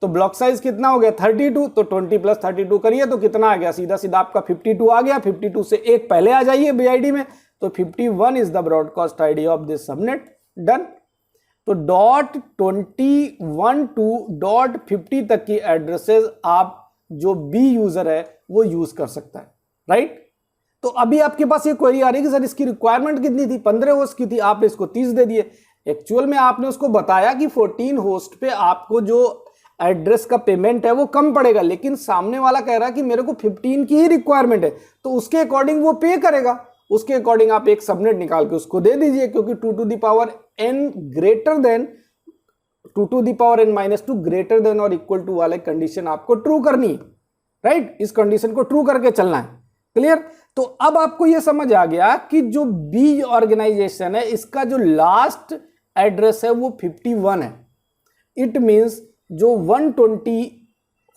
तो ब्लॉक साइज कितना हो गया, 32। तो 20 + 32 करिए तो कितना आ गया, सीधा सीधा आपका 52 आ गया। 52 से एक पहले आ जाइए BID में, तो 51 is the broadcast ID of this subnet, done. तो .21 to .50 तक की एड्रेसेस आप जो B यूजर है वो यूज कर सकता है, राइट। तो अभी आपके पास ये क्वेरी आ रही है कि सर इसकी रिक्वायरमेंट कितनी थी, 15 होस्ट की थी, आपने इसको 30 दे दिए। एक्चुअल में आपने उसको बताया कि 14 होस्ट पे आपको जो एड्रेस का पेमेंट है वो कम पड़ेगा, लेकिन सामने वाला कह रहा है कि मेरे को 15 की ही रिक्वायरमेंट है, तो उसके अकॉर्डिंग वो पे करेगा। उसके अकॉर्डिंग आप एक सबनेट निकाल के उसको दे दीजिए, क्योंकि 2 to the power n greater than 2 to the power n - 2 greater than और इक्वल टू वाले कंडीशन आपको ट्रू करनी है, राइट। इस कंडीशन को ट्रू करके चलना है, क्लियर। तो अब आपको यह समझ आ गया कि जो B ऑर्गेनाइजेशन है इसका जो लास्ट एड्रेस है वो 51 है। इट मींस जो 120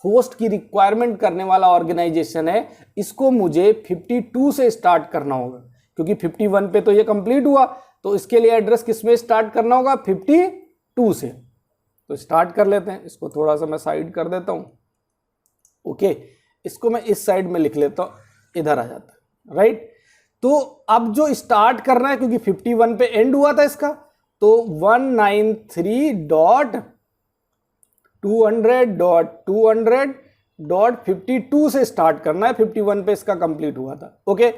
होस्ट की रिक्वायरमेंट करने वाला ऑर्गेनाइजेशन है इसको मुझे 52 से स्टार्ट करना होगा, क्योंकि 51 पे तो ये कंप्लीट हुआ, तो इसके लिए एड्रेस किसमें स्टार्ट करना होगा, 52 से। तो स्टार्ट कर लेते हैं, इसको थोड़ा सा मैं साइड कर देता हूं, ओके। इसको मैं इस साइड में लिख लेता हूं, इधर आ जाता है, राइट। तो अब जो स्टार्ट करना है, क्योंकि 51 पे एंड हुआ था इसका, तो 193.200.200.52 से स्टार्ट करना है। 51 पे इसका कंप्लीट हुआ था, ओके।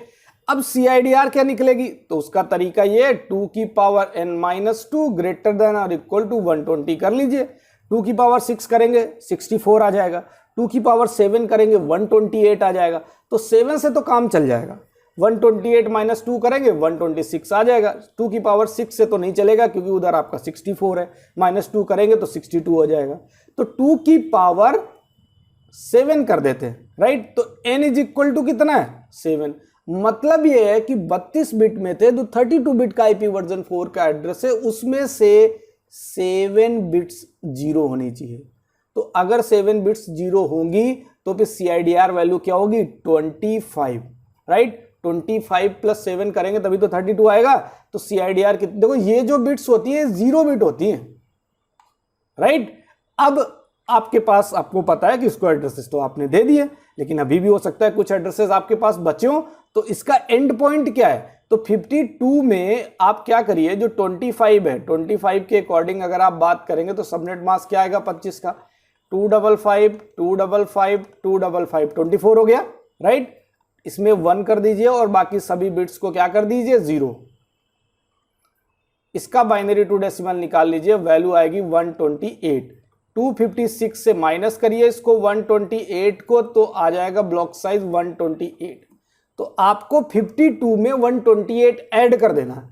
अब CIDR क्या निकलेगी, तो उसका तरीका ये 2 की पावर n - 2 ग्रेटर देन और इक्वल टू 120 कर लीजिए। 2 की पावर 6 करेंगे 64 आ जाएगा, 2 की पावर 7 करेंगे 128 आ जाएगा। तो 7 से तो काम चल जाएगा, 128 - 2 करेंगे 126 आ जाएगा। 2 की पावर 6 से तो नहीं चलेगा, क्योंकि उधर आपका 64 है, -2 करेंगे तो 62 हो जाएगा। तो 2 की पावर 7 कर देते हैं, राइट। तो n इज इक्वल टू कितना है, 7। मतलब ये है कि 32 बिट में थे, तो 32 बिट का IP वर्जन 4 का एड्रेस है, उसमें से 7 बिट्स 0 होनी चाहिए। तो अगर 7 बिट्स 0 होंगी तो फिर CIDR वैल्यू क्या होगी, 25, राइट। 25 + 7 करेंगे तभी तो 32 आएगा। तो CIDR कितने, देखो ये जो बिट्स होती है 0 बिट होती है, राइट। अब आपके पास, आपको पता है कि इसको एड्रेसेस तो आपने दे दिए, लेकिन अभी भी हो सकता है कुछ एड्रेसेस आपके पास बचे हो। तो इसका एंड पॉइंट क्या है, तो 52 में आप क्या करिए, जो 25 है, 25 के अकॉर्डिंग अगर आप बात करेंगे तो सबनेट मास्क क्या आएगा 25 का, 255 255 255 24 हो गया, राइट। इसमें 1 कर दीजिए और बाकी सभी बिट्स को क्या कर दीजिए, 0। इसका बाइनरी टू डेसिमल निकाल लीजिए, वैल्यू आएगी 128। 256 से माइनस करिए इसको 128 को, तो आ जाएगा ब्लॉक साइज 128। तो आपको 52 में 128 ऐड कर देना है,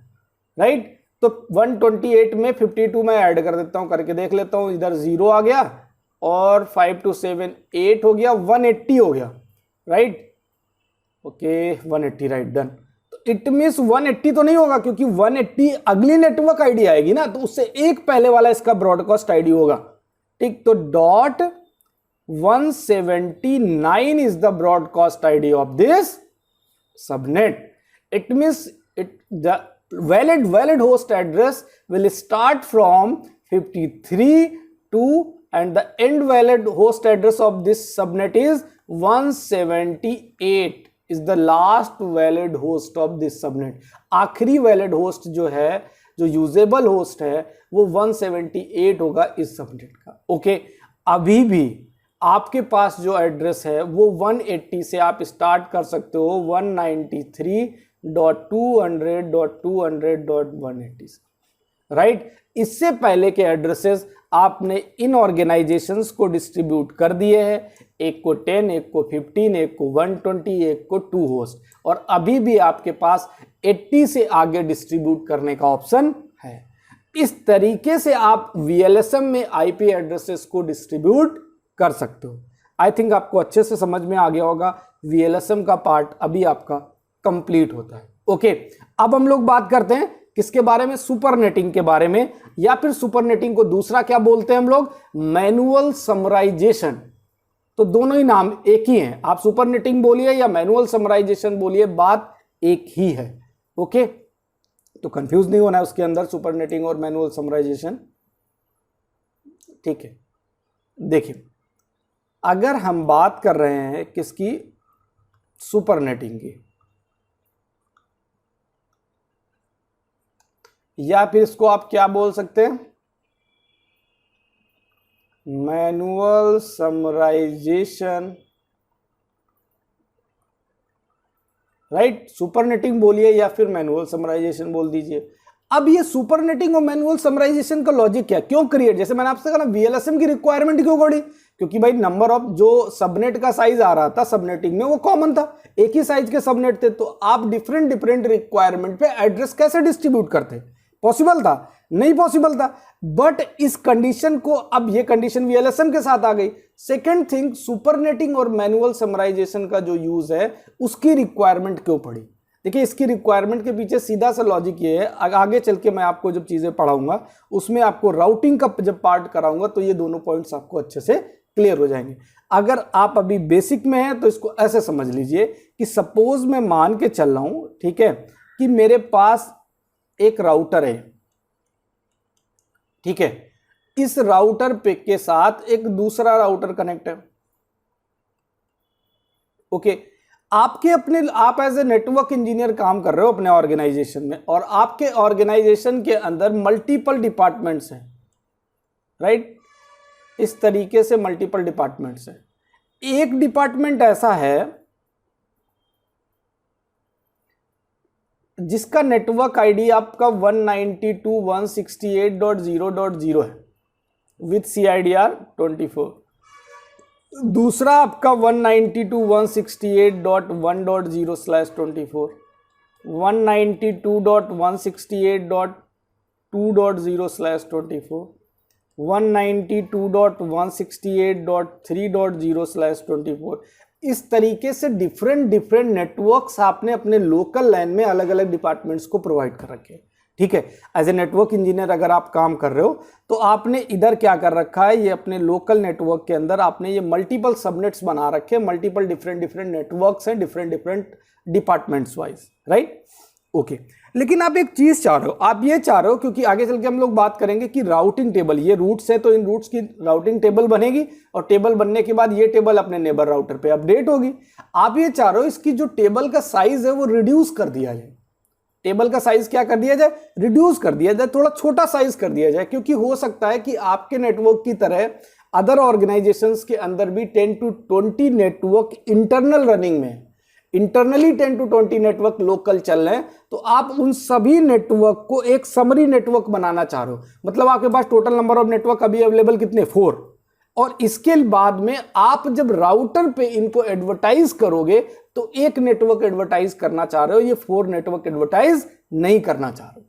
राइट। तो 128 में 52 में ऐड कर देता हूं, करके देख लेता हूं। इधर 0 आ गया और 5 to 7 8 हो गया, 180 हो गया, राइट। Okay 180, right, done. तो इट मींस 180 तो नहीं होगा, क्योंकि 180 अगली नेटवर्क आईडी आएगी ना, तो उससे एक पहले वाला इसका ब्रॉडकास्ट आईडी होगा, ठीक। तो .179 is the broadcast ID of this subnet. It means the valid host address will start from 53 to, and the end valid host address of this subnet is 178 is the last valid host of this subnet। आखिरी valid host जो है, जो usable host है, वो 178 होगा इस subnet का, okay. अभी भी आपके पास जो एड्रेस है वो 180 से आप स्टार्ट कर सकते हो 193.200.200.180 से, राइट। इससे पहले के एड्रेसेस आपने इन ऑर्गेनाइजेशंस को डिस्ट्रीब्यूट कर दिए हैं, एक को 10, एक को 15, एक को 120, एक को 2 होस्ट, और अभी भी आपके पास 80 से आगे डिस्ट्रीब्यूट करने का ऑप्शन है। इस तरीके से आप VLSM में IP एड्रेसेस को डिस्ट्रीब्यूट कर सकते हो। आई थिंक आपको अच्छे से समझ में आ गया होगा। VLSM का पार्ट अभी आपका कंप्लीट होता है। ओके, अब हम लोग बात करते हैं किसके बारे में, सुपरनेटिंग के बारे में, या फिर सुपरनेटिंग को दूसरा क्या बोलते हैं हम लोग, मैनुअल समराइजेशन। तो दोनों ही नाम एक ही हैं, आप सुपरनेटिंग बोलिए या मैनुअल समराइजेशन बोलिए, बात एक ही है। ओके, तो कंफ्यूज नहीं होना है उसके अंदर सुपरनेटिंग और मैनुअल समराइजेशन। ठीक है, देखिए अगर हम बात कर रहे हैं किसकी, सुपरनेटिंग की, या फिर इसको आप क्या बोल सकते हैं, मैनुअल समराइजेशन, राइट। सुपरनेटिंग बोलिए या फिर मैनुअल समराइजेशन बोल दीजिए। अब ये सुपरनेटिंग और मैनुअल समराइजेशन का लॉजिक क्या, क्यों क्रिएट, जैसे मैंने आपसे कहा ना VLSM की रिक्वायरमेंट क्यों पड़ी, क्योंकि भाई नंबर ऑफ जो सबनेट का साइज आ रहा था सबनेटिंग में वो कॉमन था, एक ही साइज के सबनेट थे, तो आप डिफरेंट डिफरेंट रिक्वायरमेंट पे एड्रेस कैसे डिस्ट्रीब्यूट करते, पॉसिबल था, नहीं पॉसिबल था। बट इस कंडीशन को, अब ये कंडीशन VLSM के साथ आ गई। सेकेंड थिंग, सुपरनेटिंग और मैनुअल समराइजेशन का जो यूज है उसकी रिक्वायरमेंट क्यों पड़ी। देखिए इसकी रिक्वायरमेंट के पीछे सीधा सा लॉजिक ये है, आगे चल के मैं आपको जब चीजें पढ़ाऊंगा उसमें आपको राउटिंग का जब पार्ट कराऊंगा तो ये दोनों पॉइंट्स आपको अच्छे से क्लियर हो जाएंगे। अगर आप अभी बेसिक में हैं तो इसको ऐसे समझ लीजिए कि सपोज मैं मान के चल रहा हूं, ठीक है, कि मेरे पास एक राउटर है, ठीक है, इस राउटर पे के साथ एक दूसरा राउटर कनेक्ट है। ओके, आपके अपने, आप एज ए नेटवर्क इंजीनियर काम कर रहे हो अपने ऑर्गेनाइजेशन में, और आपके ऑर्गेनाइजेशन के अंदर मल्टीपल डिपार्टमेंट्स हैं, राइट। इस तरीके से मल्टीपल डिपार्टमेंट्स हैं। एक डिपार्टमेंट ऐसा है जिसका नेटवर्क आईडी आपका 192.168.0.0 है विथ CIDR 24। दूसरा आपका 192.168.1.0/24, 192.168.2.0/24, 192.168.3.0/24। इस तरीके से डिफरेंट डिफरेंट नेटवर्क्स आपने अपने लोकल लैन में अलग अलग डिपार्टमेंट्स को प्रोवाइड कर रखे हैं। ठीक है, एज ए नेटवर्क इंजीनियर अगर आप काम कर रहे हो तो आपने इधर क्या कर रखा है, ये अपने लोकल नेटवर्क के अंदर आपने ये मल्टीपल सबनेट्स बना रखे हैं, मल्टीपल डिफरेंट डिफरेंट नेटवर्क्स हैं, different different departments wise, right. Okay, लेकिन आप एक चीज चाह रहे हो, आप ये चाह रहे हो, क्योंकि आगे चल के हम लोग बात करेंगे कि राउटिंग टेबल, ये रूट्स है तो इन रूट्स की राउटिंग टेबल बनेगी, और टेबल बनने के बाद ये टेबल अपने नेबर राउटर पे अपडेट होगी। आप ये चाह रहे हो इसकी जो टेबल का साइज है वो रिड्यूस कर दिया जाए, टेबल का साइज क्या कर दिया जाए, रिड्यूस कर दिया जाए, थोड़ा छोटा साइज कर दिया जाए, क्योंकि हो सकता है कि आपके नेटवर्क की तरह अदर ऑर्गेनाइजेशंस के अंदर भी 10 to 20 नेटवर्क इंटरनल रनिंग में, इंटरनली 10 to 20 नेटवर्क लोकल चल रहे हैं, तो आप उन सभी नेटवर्क को एक समरी नेटवर्क बनाना चाह रहे हो। मतलब आपके पास टोटल नंबर ऑफ नेटवर्क अभी अवेलेबल कितने, 4, और इसके बाद में आप जब राउटर पे इनको एडवर्टाइज करोगे तो एक नेटवर्क एडवर्टाइज करना चाह रहे हो, ये 4 नेटवर्क एडवर्टाइज नहीं करना चाह रहे हो।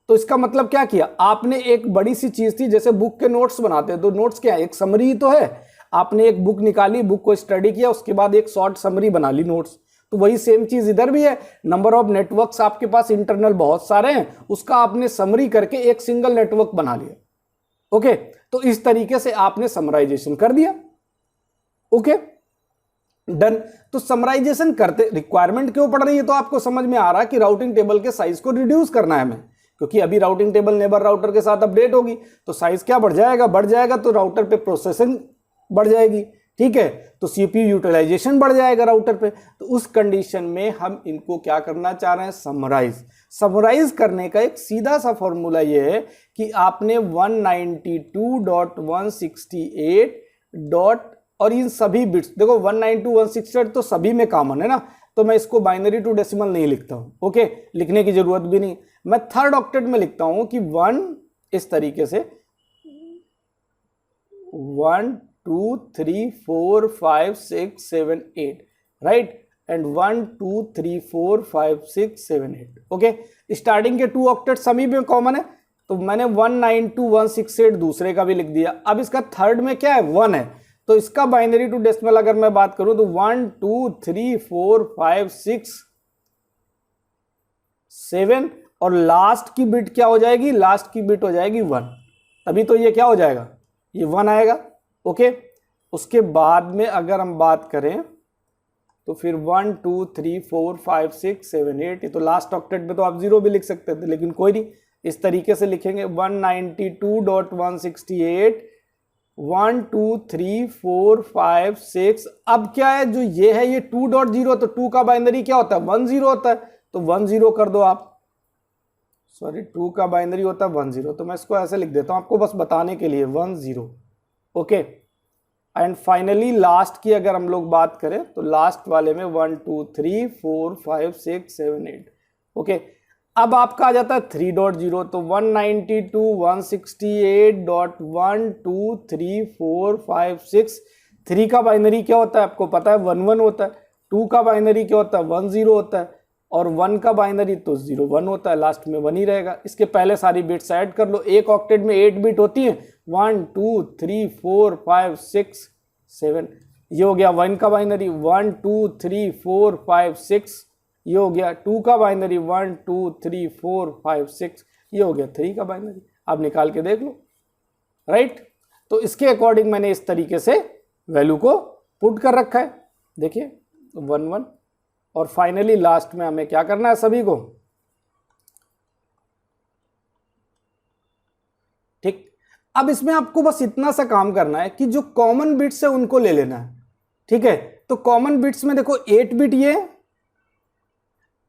तो इसका मतलब क्या किया आपने, एक बड़ी सी चीज थी, जैसे बुक के नोट्स बनाते हैं तो नोट्स क्या है, एक समरी तो है, आपने एक बुक निकाली, बुक को स्टडी किया, उसके बाद एक शॉर्ट समरी बना ली नोट्स। तो वही सेम चीज इधर भी है, नंबर ऑफ नेटवर्क्स आपके पास इंटरनल बहुत सारे हैं, उसका आपने समरी करके एक सिंगल नेटवर्क बना लिया। ओके, तो इस तरीके से आपने समराइजेशन कर दिया। Okay, done. तो समराइजेशन करते रिक्वायरमेंट क्यों पड़ रही है, तो आपको समझ में आ रहा है कि राउटिंग टेबल के साइज को रिड्यूस करना है हमें, क्योंकि अभी राउटिंग टेबल नेबर राउटर के साथ अपडेट होगी तो साइज क्या बढ़ जाएगा, तो राउटर पे प्रोसेसिंग बढ़ जाएगी, ठीक है, तो CPU यूटिलाइजेशन बढ़ जाएगा राउटर पे। तो उस कंडीशन में हम इनको क्या करना चाह रहे हैं, समराइज करने का एक सीधा सा फॉर्मूला ये है कि आपने 192.168 और इन सभी बिट्स, देखो 192.168 तो सभी में कॉमन है ना, तो मैं इसको बाइनरी टू डेसिमल नहीं लिखता हूं। ओके, लिखने की जरूरत भी नहीं, मैं थर्ड ऑक्टेट में लिखता हूं कि 1 इस तरीके से 1 2 3 4 5 6 7 8 राइट, एंड 1 2 3 4 5 6 7 8। ओके, स्टार्टिंग के 2 ऑक्टेट सभी में कॉमन है, तो मैंने 192.168 दूसरे का भी लिख दिया। अब इसका थर्ड में क्या है, 1 है, तो इसका बाइनरी टू डेसिमल अगर मैं बात करूं तो 1 2 3 4 5 6 7, और लास्ट की बिट क्या हो जाएगी, लास्ट की बिट हो जाएगी 1, तभी तो ये क्या हो जाएगा, ये 1 आएगा। ओके, उसके बाद में अगर हम बात करें तो फिर 1 2 3 4 5 6 7 8, ये तो लास्ट ऑक्टेट में तो आप 0 भी लिख सकते थे, लेकिन कोई नहीं, इस तरीके से लिखेंगे 192.168 1 2 3 4 5 6। अब क्या है, जो ये है ये 2.0, तो 2 का बाइनरी क्या होता है, 10 होता है, तो 10 कर दो आप, सॉरी 2 का बाइनरी होता है 10, तो मैं इसको ऐसे लिख देता हूं आपको बस बताने के लिए 10। ओके, एंड फाइनली लास्ट की अगर हम लोग बात करें तो लास्ट वाले में 1 2 3 4 5 6 7 8। ओके, अब आपका आ जाता है 3.0, तो 192.168.1 2 3 4 5 6। 3 का बाइनरी क्या होता है आपको पता है, 1 होता है। 2 का बाइनरी क्या होता है, 10 होता है, और 1 का बाइनरी तो 0 1 होता है, लास्ट में 1 ही रहेगा। इसके पहले सारी बिट्स ऐड कर लो, एक ऑक्टेट में 8 बिट होती है, 1 2 3 4 5 6 7, ये हो गया 1 का बाइनरी। 1 2 3 4 5 6, ये हो गया 2 का बाइनरी। 1 2 3 4 5 6, ये हो गया 3 का बाइनरी। आप निकाल के देख लो, राइट। तो इसके अकॉर्डिंग मैंने इस तरीके से वैल्यू को पुट कर रखा है, देखिए 1 1, और फाइनली लास्ट में हमें क्या करना है सभी को, ठीक। अब इसमें आपको बस इतना सा काम करना है कि जो कॉमन बिट्स है उनको ले लेना है, ठीक है। तो कॉमन बिट्स में देखो 8 बिट ये,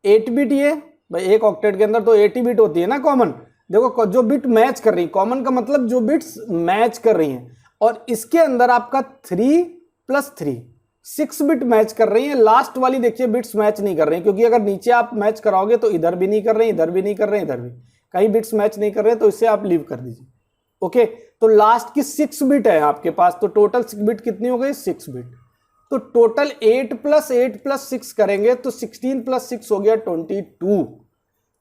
8 बिट ये, भाई एक ऑक्टेट के अंदर तो 8 ही बिट होती है ना कॉमन। देखो जो बिट मैच कर रही है, कॉमन का मतलब जो बिट्स मैच कर रही हैं, और इसके अंदर आपका 3 + 3 6 बिट मैच कर रही है। लास्ट वाली देखिए बिट्स मैच नहीं कर रही, क्योंकि अगर नीचे आप मैच कराओगे तो इधर भी नहीं कर रहे, इधर भी नहीं कर रहे, इधर भी कई बिट्स मैच नहीं कर रहे, तो इसे आप लीव कर दीजिए। ओके, तो लास्ट की 6 बिट है आपके पास, तो टोटल बिट कितनी हो गई, 6 बिट। तो टोटल 8 + 8 + 6 करेंगे तो 16 + 6 हो गया 22।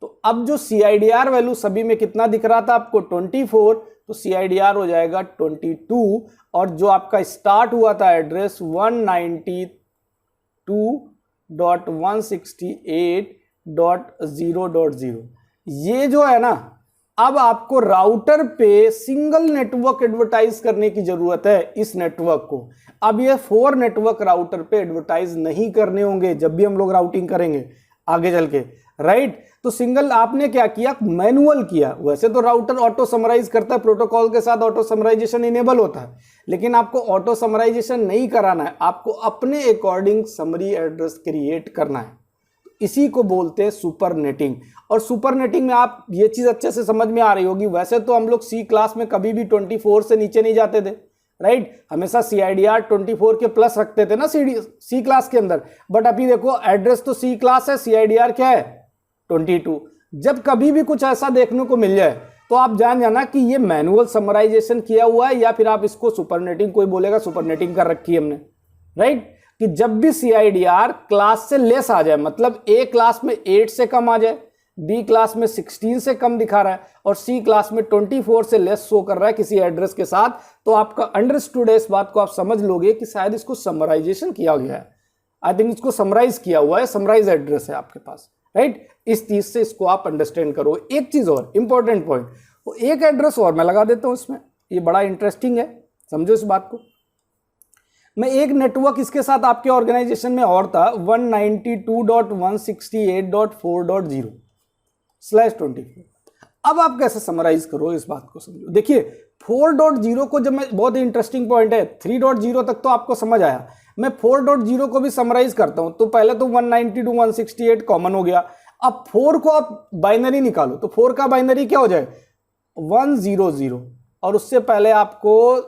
तो अब जो CIDR वैल्यू सभी में कितना दिख रहा था आपको, 24, तो CIDR हो जाएगा 22, और जो आपका स्टार्ट हुआ था एड्रेस 192.168.0.0, ये जो है ना, अब आपको राउटर पे सिंगल नेटवर्क एडवर्टाइज करने की जरूरत है इस नेटवर्क को। अब ये 4 नेटवर्क राउटर पे एडवर्टाइज नहीं करने होंगे जब भी हम लोग राउटिंग करेंगे आगे चल के, राइट। तो सिंगल आपने क्या किया, मैनुअल किया। वैसे तो राउटर ऑटो समराइज करता है, प्रोटोकॉल के साथ ऑटो समराइजेशन इनेबल होता है, लेकिन आपको ऑटो समराइजेशन नहीं कराना है, आपको अपने अकॉर्डिंग समरी एड्रेस क्रिएट करना है। इसी को बोलते हैं सुपर नेटिंग। और सुपर नेटिंग में आप ये चीज अच्छे से समझ में आ रही होगी, वैसे तो हम लोग सी क्लास में कभी भी 24 से नीचे नहीं जाते थे, राइट। हमेशा CIDR 24 के प्लस रखते थे ना सी क्लास के अंदर, बट अभी देखो एड्रेस तो सी क्लास है, CIDR क्या है 22। जब कभी भी कुछ ऐसा देखने को मिल जाए तो आप जान जाना कि ये मैनुअल समराइजेशन किया हुआ है, या फिर आप इसको सुपरनेटिंग, कोई बोलेगा सुपरनेटिंग कर रखी है हमने, राइट। कि जब भी CIDR क्लास से लेस आ जाए, मतलब A क्लास में 8 से कम आ जाए, B क्लास में 16 से कम दिखा रहा है, और C क्लास में 24 से लेस शो कर रहा है किसी एड्रेस के साथ, तो आपका अंडरस्टूड है, इस बात को आप समझ लोगे कि शायद इसको समराइजेशन किया गया है। आई थिंक इसको समराइज किया हुआ है, समराइज एड्रेस है आपके पास, राइट। इस चीज से इसको आप अंडरस्टैंड करो। एक चीज और इंपॉर्टेंट पॉइंट, वो एक एड्रेस और मैं लगा देता हूं इसमें, ये बड़ा इंटरेस्टिंग है, समझो इस बात को। मैं एक नेटवर्क इसके साथ आपके ऑर्गेनाइजेशन में और था, 192.168.4.0/24। अब आप कैसे समराइज करो इस बात को समझो। देखिए 4.0 को जब मैं, बहुत ही इंटरेस्टिंग पॉइंट है, 3.0 तक तो आपको समझ आया, मैं 4.0 को भी समराइज करता हूं। तो पहले तो 192.168 कॉमन हो गया, अब 4 को आप बाइनरी निकालो, तो 4 का बाइनरी क्या हो जाए 100, और उससे पहले आपको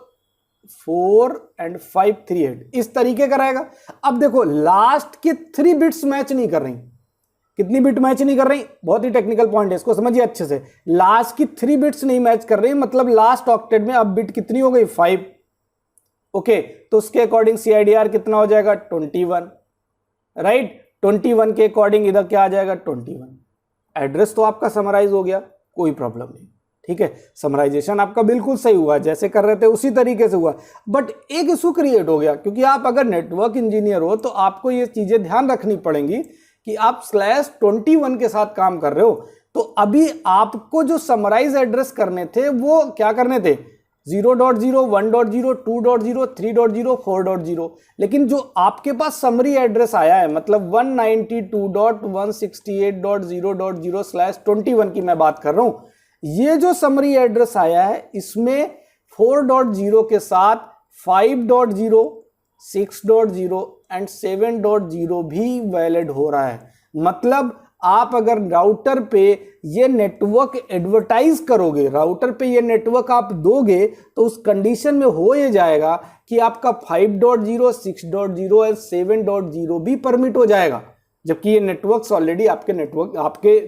4 और 5 3 8 इस तरीके का रहेगा। अब देखो लास्ट के 3 बिट्स मैच नहीं कर रही, कितनी बिट मैच नहीं कर रही, बहुत ही टेक्निकल पॉइंट है, इसको समझिए अच्छे से। लास्ट की 3 बिट्स नहीं मैच कर रही, मतलब लास्ट ऑक्टेट में अब बिट कितनी हो गई 5, ओके, तो उसके अकॉर्डिंग CIDR कितना हो जाएगा 21, राइट। 21 के अकॉर्डिंग इधर क्या आ जाएगा 21। एड्रेस तो आपका समराइज हो गया, कोई प्रॉब्लम नहीं, ठीक है। समराइजेशन आपका बिल्कुल सही हुआ, जैसे कर रहे थे उसी तरीके से हुआ। बट एक इशू क्रिएट हो गया, क्योंकि आप अगर नेटवर्क इंजीनियर हो तो आपको ये चीजें ध्यान रखनी पड़ेंगी कि आप /21 के साथ काम कर रहे हो, तो अभी आपको जो समराइज एड्रेस करने थे वो क्या करने थे 0.0, 1.0, 2.0, 3.0, 4.0, लेकिन जो आपके पास समरी एड्रेस आया है मतलब 192.168.0.0/21 की मैं बात कर रहा हूं, ये जो समरी एड्रेस आया है इसमें 4.0 के साथ 5.0, 6.0 एंड 7.0 भी वैलिड हो रहा है। मतलब आप अगर राउटर पे ये नेटवर्क एडवर्टाइज करोगे, राउटर पे ये नेटवर्क आप दोगे, तो उस कंडीशन में हो ये जाएगा कि आपका 5.0, 6.0 और 7.0 भी परमिट हो जाएगा, जबकि ये नेटवर्क्स ऑलरेडी आपके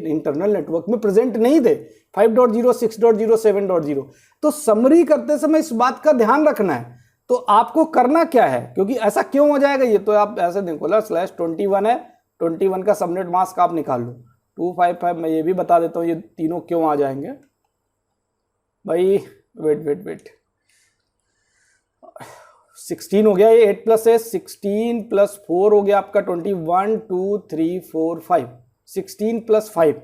इंटरनल नेटवर्क में प्रेजेंट नहीं थे 5.0, 6.0, 7.0। तो समरी करते समय इस बात का ध्यान रखना है। तो आपको करना क्या है, क्योंकि ऐसा क्यों हो जाएगा, ये तो आप ऐसे देखो ना /21 है, 21 का सबनेट मास्क आप निकाल लो 255। मैं ये भी बता देता हूँ ये तीनों क्यों आ जाएंगे भाई। वेट 16 हो गया, ये 8 प्लस है, 16 प्लस 4 हो गया आपका 21, 2, 3, 4, 5, 16 प्लस 5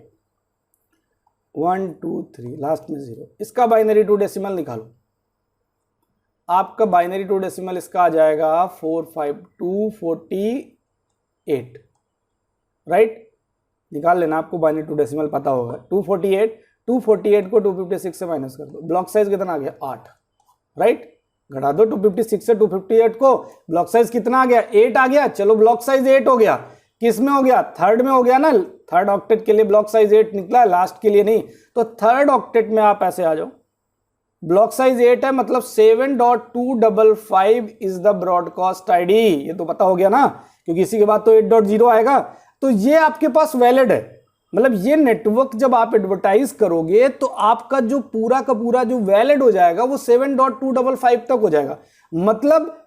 1, 2, 3, लास्ट में 0। इसका बाइनरी टू डेसिमल निकालो, आपका बाइनरी टू डेसिमल इसका आ जाएगा 45248, राइट। निकाल लेना, आपको बाइनरी टू डेसिमल पता होगा। 248 को 256 से माइनस कर दो, ब्लॉक साइज कितना आ गया 8, राइट। घटा दो 256 से 258 को, ब्लॉक साइज कितना आ गया 8 आ गया। चलो ब्लॉक साइज 8 हो गया, किस में हो गया थर्ड में हो गया ना, थर्ड ऑक्टेट के लिए ब्लॉक साइज 8 निकला, लास्ट के लिए नहीं। तो थर्ड ऑक्टेट में आप ऐसे आ जाओ, ब्लॉक साइज 8 है मतलब 7.255 इज द ब्रॉडकास्ट आईडी, ये तो पता हो गया ना, क्योंकि इसी के बाद तो 8.0 आएगा। तो ये आपके पास वैलिड है, मतलब ये नेटवर्क जब आप एडवर्टाइज करोगे तो आपका जो पूरा का पूरा जो वैलिड हो जाएगा वो 7.255 तक हो जाएगा। मतलब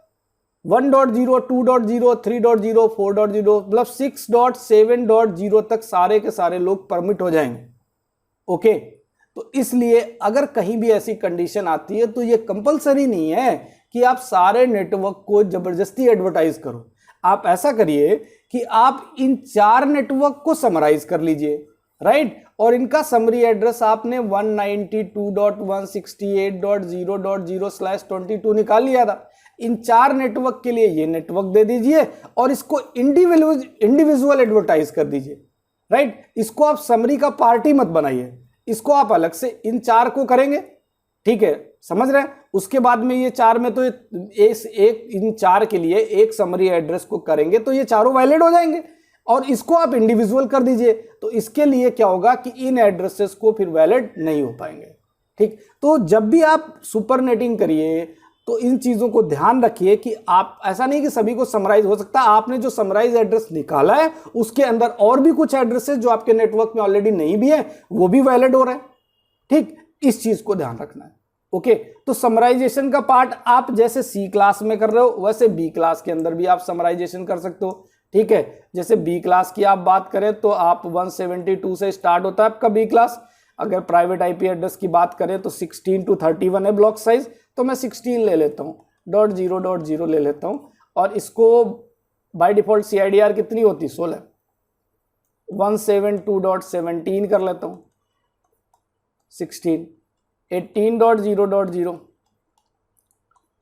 1.0, 2.0, 3.0, 4.0 मतलब 6.7.0 तक सारे के सारे लोग परमिट हो जाएंगे। ओके, तो इसलिए अगर कहीं भी ऐसी कंडीशन आती है तो ये कंपलसरी नहीं है कि आप सारे नेटवर्क को जबरदस्ती एडवर्टाइज करो। आप ऐसा करिए कि आप इन 4 नेटवर्क को समराइज कर लीजिए, राइट। और इनका समरी एड्रेस आपने 192.168.0.0/22 निकाल लिया था। इन 4 नेटवर्क के लिए ये नेटवर्क दे दीजिए और इसको इंडिविजुअल एडवर्टाइज कर दीजिए, राइट। इसको आप समरी का पार्ट ही मत बनाइए, इसको आप अलग से इन 4 को करेंगे, ठीक है, समझ रहे हैं। उसके बाद में ये 4 में तो इन 4 के लिए एक समरी एड्रेस को करेंगे तो ये चारों वैलिड हो जाएंगे, और इसको आप इंडिविजुअल कर दीजिए तो इसके लिए क्या होगा कि इन एड्रेसेस को फिर वैलिड नहीं हो पाएंगे, ठीक। तो जब भी आप सुपरनेटिंग करिए तो इन चीजों को ध्यान रखिए कि आप ऐसा नहीं कि सभी को समराइज हो सकता है, आपने जो समराइज एड्रेस निकाला है उसके अंदर और भी कुछ एड्रेसेस जो आपके नेटवर्क में ऑलरेडी नहीं भी है वो भी वैलिड हो रहे हैं, ठीक। इस चीज को ध्यान रखना है। ओके, तो समराइजेशन का पार्ट आप जैसे सी क्लास में कर रहे हो वैसे बी क्लास के अंदर भी आप समराइजेशन कर सकते हो, ठीक है। जैसे बी क्लास की आप बात करें तो आप 172 से स्टार्ट होता है आपका बी क्लास। अगर प्राइवेट आईपी एड्रेस की बात करें तो 16 to 31 है ब्लॉक साइज, तो मैं 16 ले लेता हूँ, .0.0 ले लेता हूँ, और इसको बाय डिफॉल्ट CIDR कितनी होती 16, 172.17 कर लेता हूँ, 16, 18.0.0,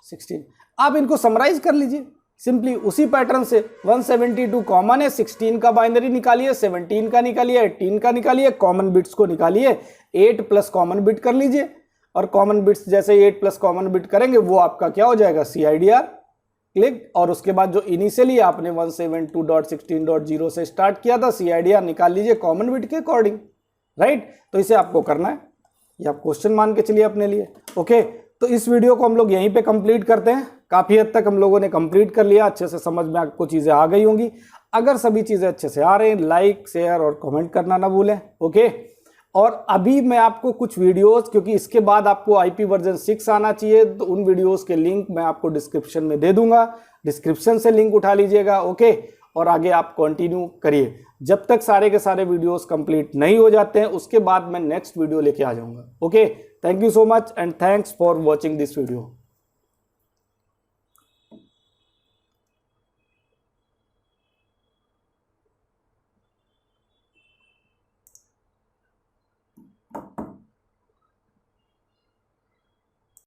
16। आप इनको समराइज कर लीजिए सिंपली उसी पैटर्न से। 172 कॉमन है, 16 का बाइनरी निकालिए, 17 का निकालिए, 18 का निकालिए, कॉमन बिट्स को निकालिए, 8 प्लस कॉमन बिट कर लीजिए, और कॉमन बिट्स जैसे 8 प्लस कॉमन बिट करेंगे वो आपका क्या हो जाएगा CIDR, क्लिक। और उसके बाद जो इनिशियली आपने 172.16.0 से स्टार्ट किया था CIDR निकाल लीजिए कॉमन बिट के अकॉर्डिंग, राइट। तो इसे आपको करना है, ये आप क्वेश्चन मान के चलिए अपने लिए। ओके, तो इस वीडियो को हम लोग यहीं पे कंप्लीट करते हैं। काफी हद तक हम लोगों ने कंप्लीट कर लिया, अच्छे से समझ में आपको चीजें आ गई होंगी। अगर सभी चीजें अच्छे से आ रही हैं, लाइक शेयर और कमेंट करना ना भूलें। ओके, और अभी मैं आपको कुछ वीडियोस, क्योंकि इसके बाद आपको IP वर्जन 6 आना चाहिए, तो उन वीडियोस के लिंक मैं आपको डिस्क्रिप्शन में दे दूंगा, डिस्क्रिप्शन से लिंक उठा लीजिएगा, ओके। और आगे आप कंटिन्यू करिए जब तक सारे के सारे वीडियोस कंप्लीट नहीं हो जाते हैं, उसके बाद मैं नेक्स्ट वीडियो लेके आ जाऊंगा, okay. Thank you so much and thanks for watching this video.